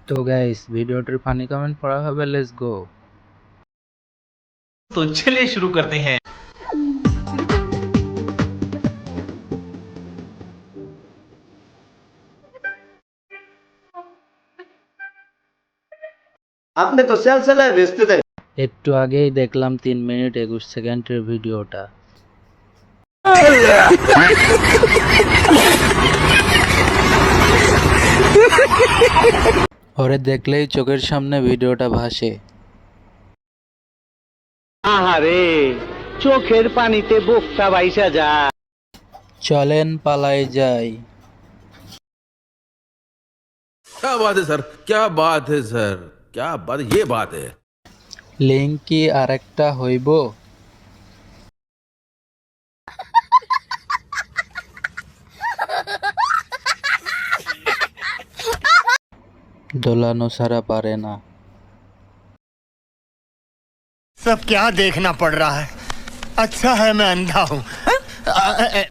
তো গাইস ভিডিওটির funny comment পড়া হবে, লেটস গো। तो चलिए शुरू करते हैं। আপনি তো সেল সেলায় বেচতে দেন। একটু আগেই দেখলাম 3 মিনিট 21 সেকেন্ডের ভিডিওটা। ওরে দেখলেই চোখের সামনে ভিডিওটা ভাসে। আহারে, চোখের পানিতে বুকটা বাইসা যায়। চলেন পালাই যাই। क्या बात है सर, क्या बात है सर, क्या बात, ये बात है। লিঙ্ক কি আরেকটা হইব? দোলানো ছাড়া পারে না। सब क्या देखना पड़ रहा है। अच्छा है मैं अंधा हूँ।